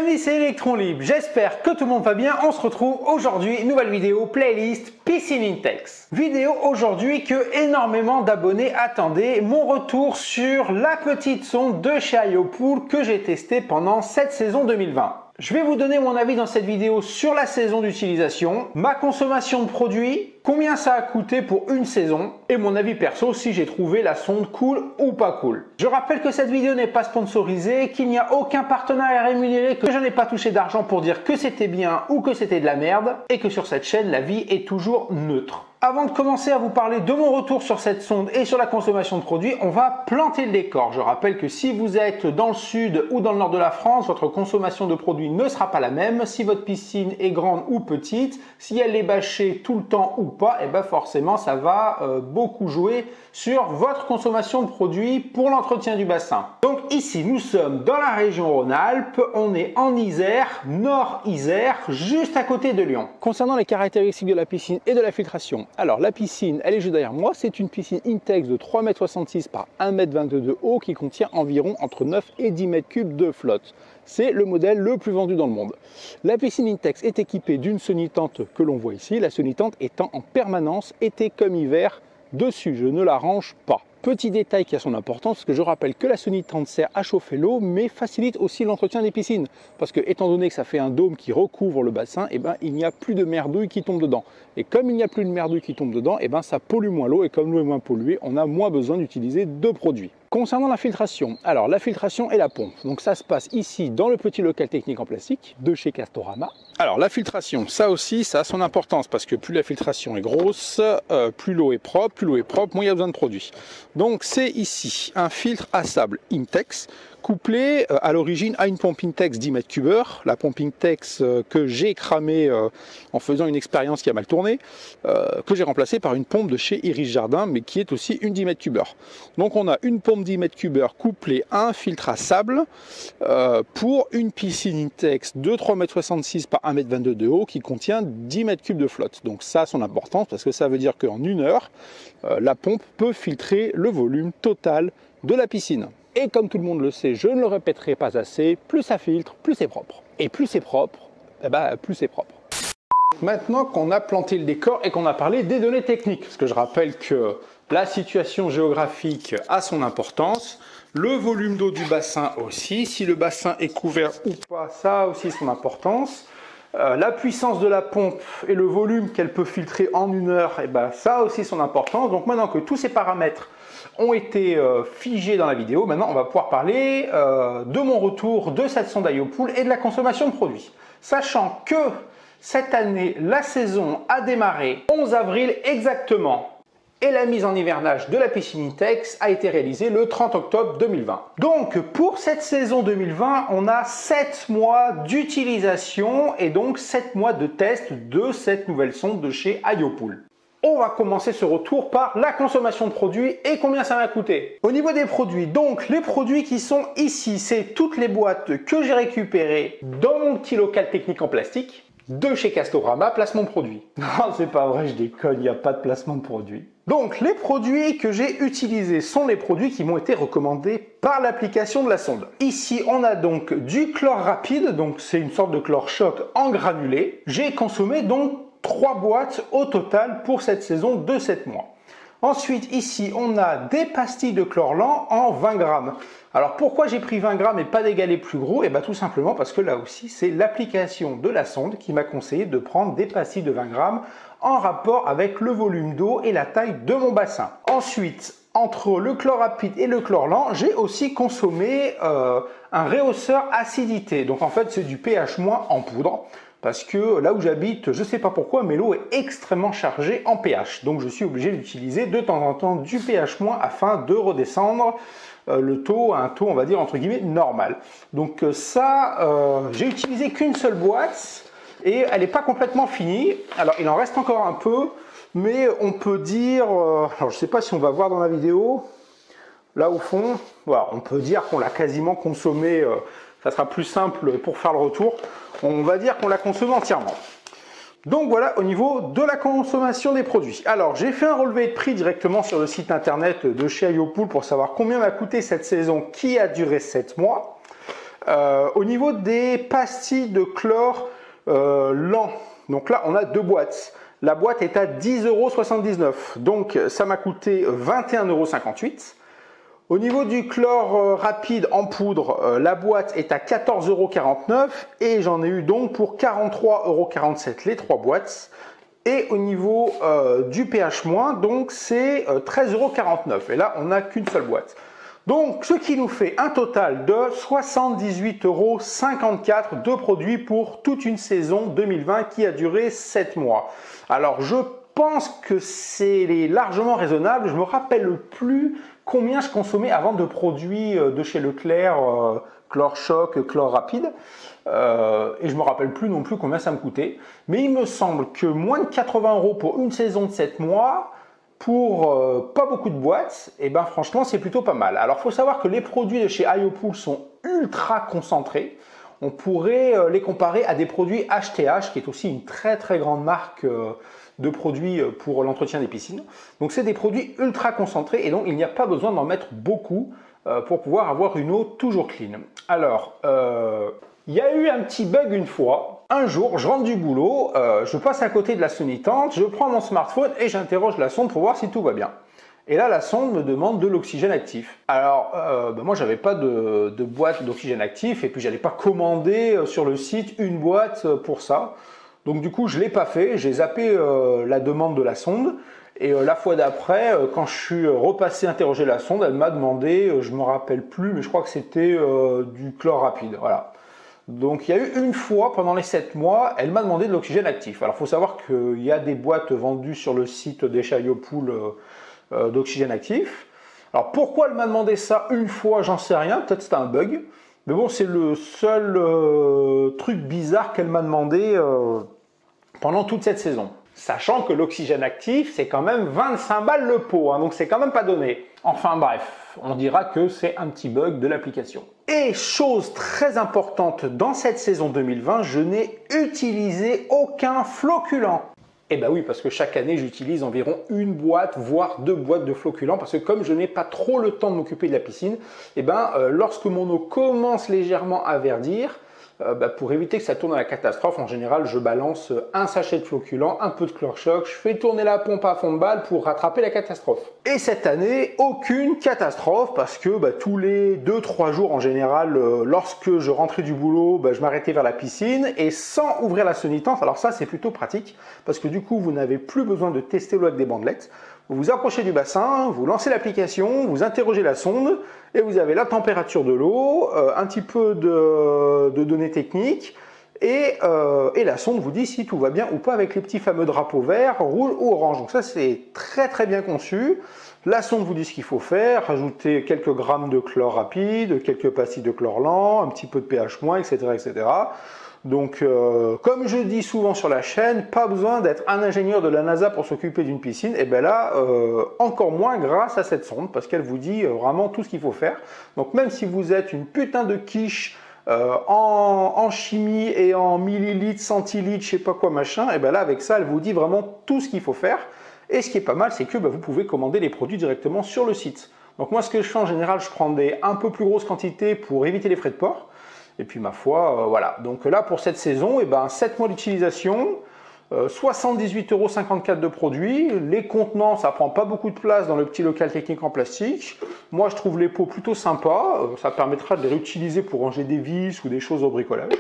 amis, c'est Electron Libre, j'espère que tout le monde va bien. On se retrouve aujourd'hui, nouvelle vidéo playlist Piscine Intex. Vidéo aujourd'hui que énormément d'abonnés attendaient, mon retour sur la petite sonde de chez IoPool que j'ai testée pendant cette saison 2020. Je vais vous donner mon avis dans cette vidéo sur la saison d'utilisation, ma consommation de produits, combien ça a coûté pour une saison et mon avis perso si j'ai trouvé la sonde cool ou pas cool. Je rappelle que cette vidéo n'est pas sponsorisée, qu'il n'y a aucun partenaire rémunéré, que je n'ai pas touché d'argent pour dire que c'était bien ou que c'était de la merde et que sur cette chaîne la vie est toujours neutre. Avant de commencer à vous parler de mon retour sur cette sonde et sur la consommation de produits, on va planter le décor. Je rappelle que si vous êtes dans le sud ou dans le nord de la France, votre consommation de produits ne sera pas la même. Si votre piscine est grande ou petite, si elle est bâchée tout le temps ou pas, et ben forcément ça va beaucoup jouer sur votre consommation de produits pour l'entretien du bassin. Donc ici nous sommes dans la région Rhône-Alpes, on est en Isère, Nord-Isère, juste à côté de Lyon. Concernant les caractéristiques de la piscine et de la filtration, alors la piscine, elle est juste derrière moi, c'est une piscine Intex de 3,66 m par 1,22 m de haut qui contient environ entre 9 et 10 m3 de flotte. C'est le modèle le plus vendu dans le monde. La piscine Intex est équipée d'une sonitante que l'on voit ici, la sonitante étant en permanence, été comme hiver, dessus. Je ne la range pas. Petit détail qui a son importance, parce que je rappelle que la sonitante sert à chauffer l'eau, mais facilite aussi l'entretien des piscines. Parce que étant donné que ça fait un dôme qui recouvre le bassin, et ben, il n'y a plus de merdouille qui tombe dedans. Et comme il n'y a plus de merdouille qui tombe dedans, et ben, ça pollue moins l'eau, et comme l'eau est moins polluée, on a moins besoin d'utiliser de produits. Concernant la filtration, alors la filtration et la pompe, donc ça se passe ici dans le petit local technique en plastique de chez Castorama. Alors la filtration, ça aussi, ça a son importance parce que plus la filtration est grosse, plus l'eau est propre, moins il y a besoin de produits. Donc c'est ici un filtre à sable Intex couplé à l'origine à une pompe Intex 10 m3. La pompe Intex que j'ai cramée en faisant une expérience qui a mal tourné, que j'ai remplacée par une pompe de chez Iris Jardin, mais qui est aussi une 10 m3. Donc on a une pompe 10 m3 couplée à un filtre à sable pour une piscine Intex de 3,66 m par 1,22 m de haut qui contient 10 m3 de flotte. Donc ça a son importance parce que ça veut dire qu'en une heure, la pompe peut filtrer le volume total de la piscine. Et comme tout le monde le sait, je ne le répéterai pas assez, plus ça filtre, plus c'est propre. Et plus c'est propre, eh ben, plus c'est propre. Maintenant qu'on a planté le décor et qu'on a parlé des données techniques, parce que je rappelle que la situation géographique a son importance, le volume d'eau du bassin aussi, si le bassin est couvert ou pas, ça a aussi son importance. La puissance de la pompe et le volume qu'elle peut filtrer en une heure, eh ben, ça a aussi son importance. Donc maintenant que tous ces paramètres ont été figés dans la vidéo, maintenant on va pouvoir parler de mon retour de cette sonde IoPool et de la consommation de produits. Sachant que cette année, la saison a démarré 11 avril exactement. Et la mise en hivernage de la piscine Intex a été réalisée le 30 octobre 2020. Donc pour cette saison 2020, on a 7 mois d'utilisation et donc 7 mois de test de cette nouvelle sonde de chez IoPool. On va commencer ce retour par la consommation de produits et combien ça m'a coûté. Au niveau des produits, donc les produits qui sont ici, c'est toutes les boîtes que j'ai récupérées dans mon petit local technique en plastique de chez Castorama, placement de produit. Non, c'est pas vrai, je déconne, il n'y a pas de placement de produit. Donc les produits que j'ai utilisés sont les produits qui m'ont été recommandés par l'application de la sonde. Ici, on a donc du chlore rapide, donc c'est une sorte de chlore choc en granulé. J'ai consommé donc 3 boîtes au total pour cette saison de 7 mois. Ensuite, ici, on a des pastilles de chlore lent en 20 grammes. Alors, pourquoi j'ai pris 20 grammes et pas des galets plus gros? Et bien, tout simplement parce que là aussi, c'est l'application de la sonde qui m'a conseillé de prendre des pastilles de 20 grammes en rapport avec le volume d'eau et la taille de mon bassin. Ensuite, entre le chlore rapide et le chlore lent, j'ai aussi consommé un rehausseur acidité. Donc, en fait, c'est du pH- en poudre. Parce que là où j'habite, je ne sais pas pourquoi, mais l'eau est extrêmement chargée en pH. Donc je suis obligé d'utiliser de temps en temps du pH- afin de redescendre le taux à un taux, on va dire, entre guillemets, normal. Donc ça, j'ai utilisé qu'une seule boîte et elle n'est pas complètement finie. Alors il en reste encore un peu, mais on peut dire, alors je ne sais pas si on va voir dans la vidéo, là au fond, voilà, on peut dire qu'on l'a quasiment consommé, ça sera plus simple pour faire le retour. On va dire qu'on l'a consommé entièrement. Donc voilà au niveau de la consommation des produits. Alors j'ai fait un relevé de prix directement sur le site internet de chez IoPool pour savoir combien m'a coûté cette saison qui a duré 7 mois. Au niveau des pastilles de chlore lent, donc là on a 2 boîtes. La boîte est à 10,79 €, donc ça m'a coûté 21,58 €. Au niveau du chlore rapide en poudre, la boîte est à 14,49 € et j'en ai eu donc pour 43,47 € les 3 boîtes. Et au niveau du pH-, donc c'est 13,49 € et là on n'a qu'une seule boîte. Donc ce qui nous fait un total de 78,54 € de produits pour toute une saison 2020 qui a duré 7 mois. Alors je pense que c'est largement raisonnable, je ne me rappelle plus combien je consommais avant de produits de chez Leclerc, Chlore Choc, Chlore Rapide, et je ne me rappelle plus non plus combien ça me coûtait, mais il me semble que moins de 80 € pour une saison de 7 mois, pour pas beaucoup de boîtes, et ben franchement c'est plutôt pas mal. Alors il faut savoir que les produits de chez Hyopool sont ultra concentrés. On pourrait les comparer à des produits HTH, qui est aussi une très grande marque de produits pour l'entretien des piscines. Donc c'est des produits ultra concentrés et donc il n'y a pas besoin d'en mettre beaucoup pour pouvoir avoir une eau toujours clean. Alors, il y a eu un petit bug une fois. Un jour, je rentre du boulot, je passe à côté de la sonnitante, je prends mon smartphone et j'interroge la sonde pour voir si tout va bien. Et là, la sonde me demande de l'oxygène actif. Alors, moi, j'avais pas de boîte d'oxygène actif et puis j'allais pas commander sur le site une boîte pour ça. Donc du coup, je l'ai pas fait, j'ai zappé la demande de la sonde. Et la fois d'après, quand je suis repassé interroger la sonde, elle m'a demandé, je me rappelle plus, mais je crois que c'était du chlore rapide. Voilà. Donc il y a eu une fois pendant les 7 mois, elle m'a demandé de l'oxygène actif. Alors il faut savoir qu'il y a des boîtes vendues sur le site des chez Hyopool d'oxygène actif. Alors pourquoi elle m'a demandé ça une fois, j'en sais rien, peut-être c'était un bug. Mais bon, c'est le seul truc bizarre qu'elle m'a demandé pendant toute cette saison. Sachant que l'oxygène actif, c'est quand même 25 balles le pot, hein, donc c'est quand même pas donné. Enfin bref, on dira que c'est un petit bug de l'application. Et chose très importante, dans cette saison 2020, je n'ai utilisé aucun floculant. Eh bien oui, parce que chaque année, j'utilise environ une boîte, voire 2 boîtes de floculants, parce que comme je n'ai pas trop le temps de m'occuper de la piscine, eh ben, lorsque mon eau commence légèrement à verdir, pour éviter que ça tourne à la catastrophe, en général, je balance un sachet de floculant, un peu de Chlore Choc, je fais tourner la pompe à fond de balle pour rattraper la catastrophe. Et cette année, aucune catastrophe, parce que tous les 2-3 jours en général, lorsque je rentrais du boulot, je m'arrêtais vers la piscine et sans ouvrir la sonnitante. Alors ça, c'est plutôt pratique, parce que du coup, vous n'avez plus besoin de tester l'eau avec des bandelettes. Vous vous approchez du bassin, vous lancez l'application, vous interrogez la sonde et vous avez la température de l'eau, un petit peu de données techniques et la sonde vous dit si tout va bien ou pas avec les petits fameux drapeaux verts, rouge ou orange. Donc ça c'est très bien conçu. La sonde vous dit ce qu'il faut faire, rajouter quelques grammes de chlore rapide, quelques pastilles de chlore lent, un petit peu de pH-, etc. etc. Donc, comme je dis souvent sur la chaîne, pas besoin d'être un ingénieur de la NASA pour s'occuper d'une piscine. Et bien là, encore moins grâce à cette sonde, parce qu'elle vous dit vraiment tout ce qu'il faut faire. Donc, même si vous êtes une putain de quiche en chimie et en millilitres, centilitres, je sais pas quoi machin, et bien là, avec ça, elle vous dit vraiment tout ce qu'il faut faire. Et ce qui est pas mal, c'est que vous pouvez commander les produits directement sur le site. Donc moi, ce que je fais en général, je prends des un peu plus grosses quantités pour éviter les frais de port. Et puis ma foi, voilà. Donc là, pour cette saison, 7 mois d'utilisation, 78,54 € de produits. Les contenants, ça prend pas beaucoup de place dans le petit local technique en plastique. Moi, je trouve les pots plutôt sympas. Ça permettra de les réutiliser pour ranger des vis ou des choses au bricolage.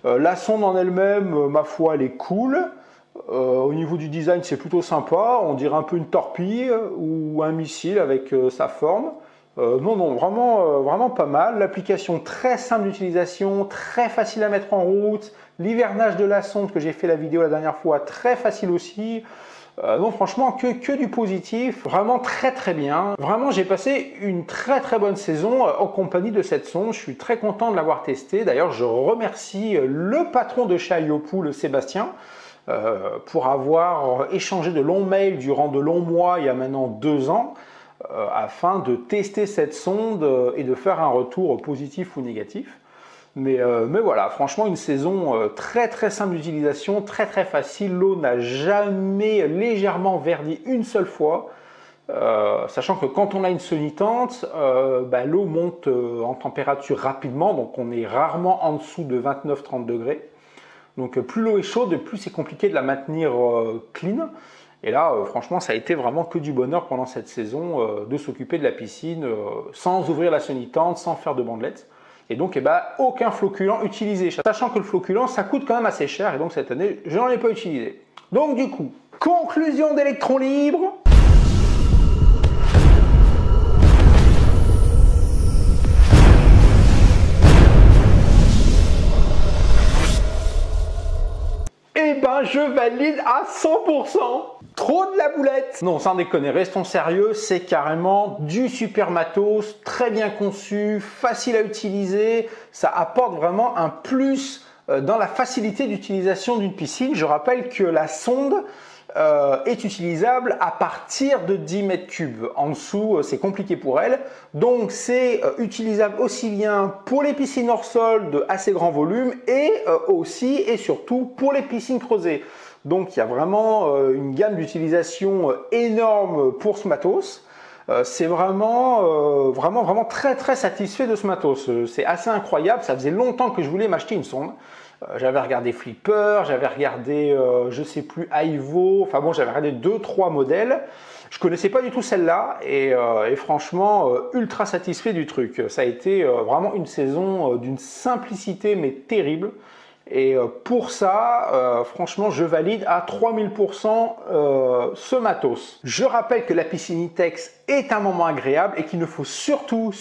La sonde en elle-même, ma foi, elle est cool. Au niveau du design, c'est plutôt sympa. On dirait un peu une torpille ou un missile avec sa forme. Non, vraiment pas mal. L'application très simple d'utilisation, très facile à mettre en route. L'hivernage de la sonde que j'ai fait la vidéo la dernière fois, très facile aussi. Non, franchement, que du positif. Vraiment très bien. Vraiment, j'ai passé une très bonne saison en compagnie de cette sonde. Je suis très content de l'avoir testée. D'ailleurs, je remercie le patron de chez Hyopool, Sébastien, pour avoir échangé de longs mails durant de longs mois, il y a maintenant 2 ans, afin de tester cette sonde et de faire un retour positif ou négatif. Mais voilà, franchement, une saison très simple d'utilisation, très facile. L'eau n'a jamais légèrement verdi une seule fois. Sachant que quand on a une sonitante, l'eau monte en température rapidement, donc on est rarement en dessous de 29-30 degrés. Donc plus l'eau est chaude, plus c'est compliqué de la maintenir clean. Et là, franchement, ça a été vraiment que du bonheur pendant cette saison de s'occuper de la piscine sans ouvrir la sonitante, sans faire de bandelettes. Et donc, aucun flocculant utilisé. Sachant que le flocculant, ça coûte quand même assez cher. Et donc, cette année, je n'en ai pas utilisé. Donc, du coup, conclusion d'Electron Libre. Je valide à 100%. Trop de la boulette. Non, sans déconner, restons sérieux, c'est carrément du super matos, très bien conçu, facile à utiliser. Ça apporte vraiment un plus dans la facilité d'utilisation d'une piscine. Je rappelle que la sonde est utilisable à partir de 10 mètres cubes. En dessous, c'est compliqué pour elle. Donc, c'est utilisable aussi bien pour les piscines hors sol de assez grand volume et aussi et surtout pour les piscines creusées. Donc, il y a vraiment une gamme d'utilisation énorme pour ce matos. C'est vraiment très satisfait de ce matos. C'est assez incroyable. Ça faisait longtemps que je voulais m'acheter une sonde. J'avais regardé Flipper, j'avais regardé, je sais plus, Aivo. Enfin bon, j'avais regardé 2-3 modèles. Je connaissais pas du tout celle-là et franchement, ultra satisfait du truc. Ça a été vraiment une saison d'une simplicité mais terrible. Et pour ça, franchement, je valide à 3000% ce matos. Je rappelle que la piscine Intex est un moment agréable et qu'il ne faut surtout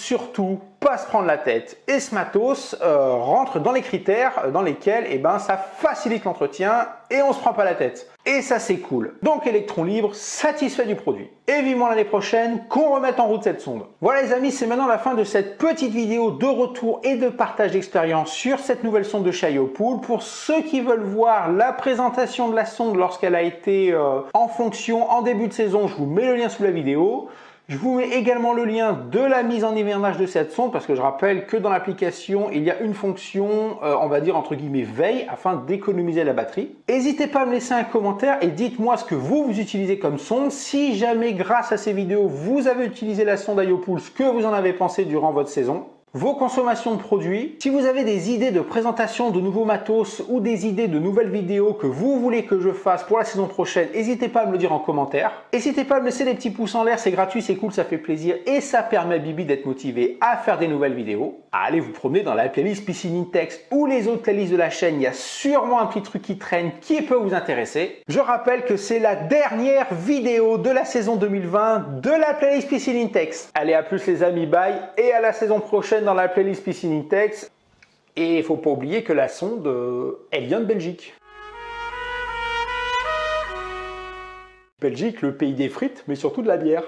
pas se prendre la tête. Et ce matos rentre dans les critères dans lesquels ça facilite l'entretien et on se prend pas la tête. Et ça, c'est cool. Donc, Electron Libre, satisfait du produit. Et vivement l'année prochaine qu'on remette en route cette sonde. Voilà les amis, c'est maintenant la fin de cette petite vidéo de retour et de partage d'expérience sur cette nouvelle sonde de chez Iopool. Pour ceux qui veulent voir la présentation de la sonde lorsqu'elle a été en fonction en début de saison, je vous mets le lien sous la vidéo. Je vous mets également le lien de la mise en hivernage de cette sonde parce que je rappelle que dans l'application, il y a une fonction, on va dire entre guillemets veille afin d'économiser la batterie. N'hésitez pas à me laisser un commentaire et dites-moi ce que vous utilisez comme sonde. Si jamais grâce à ces vidéos, vous avez utilisé la sonde Iopool, ce que vous en avez pensé durant votre saison. Vos consommations de produits. Si vous avez des idées de présentation de nouveaux matos ou des idées de nouvelles vidéos que vous voulez que je fasse pour la saison prochaine, n'hésitez pas à me le dire en commentaire. N'hésitez pas à me laisser des petits pouces en l'air, c'est gratuit, c'est cool, ça fait plaisir et ça permet à Bibi d'être motivé à faire des nouvelles vidéos. À aller vous promener dans la playlist Piscine Intex ou les autres playlists de la chaîne, il y a sûrement un petit truc qui traîne qui peut vous intéresser. Je rappelle que c'est la dernière vidéo de la saison 2020 de la playlist Piscine Intex. Allez, à plus les amis, bye et à la saison prochaine dans la playlist Piscine Intex. Et il faut pas oublier que la sonde, elle vient de Belgique. Belgique, le pays des frites, mais surtout de la bière.